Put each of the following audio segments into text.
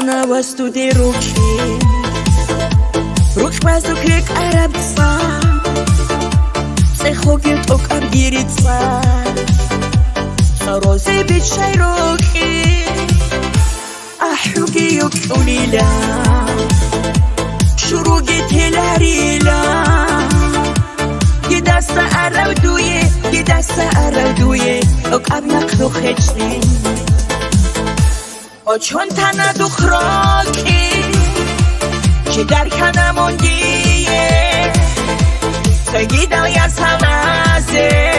Ana was tu de ruki Ruch pas du krieg arabca Psychogi tok abgiritsa Sarozi bitchay ruki Ahrugi yuk ulila Shurugi telarila Gidasta arawduye Tok abnaqdu khechli O چون تنه دخراکی که در کنمون دیه سگیدم یا سمازه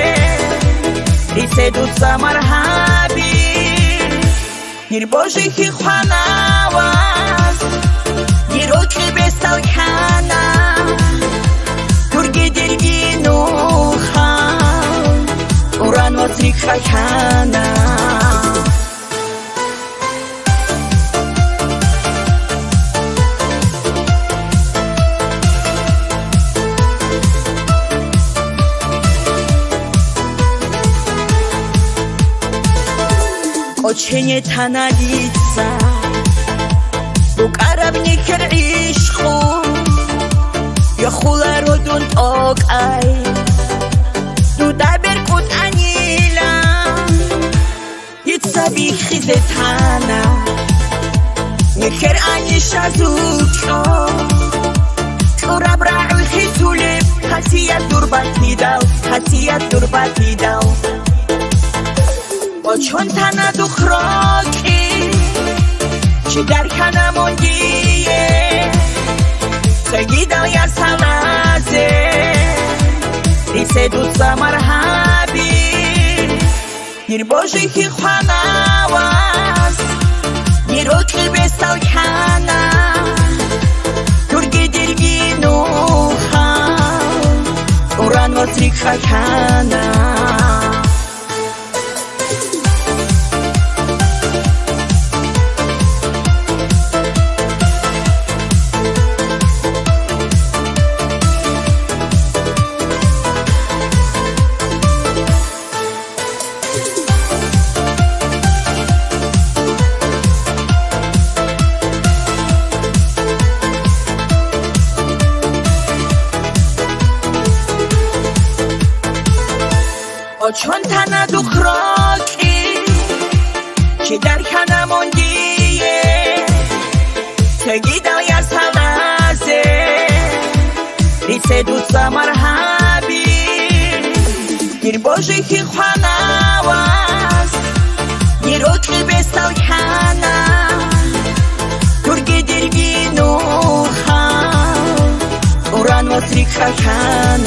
ریسه دوست مرحبی هیر باشی که خوانواز گیرو که بستل کنم ترگی دلگی نوخم اوران وزریک خکنم Очень танадится Букарабни киришху Я хула родун окай Дуда беркут анила Ицаби хизетана Михер ани шазучо Чураб рау хизулеб Хасия турбати дал با چون تنه دخراکی که در کنمون دیه سگیدم یا سمازه ریسه دوست مرحبی هیر باشی که خوانواز گیرو که بستل کنم ترگی دلگی نوخم اوران وزریک خکنم چون تنه دخراکی که در کنمون دیه سگیدم یا سمازه ریسه دوست مرحبی گیر باشی که خوانواز گیرو که بستل کنم ترگی دلگی نوخم اوران وزریک خکنم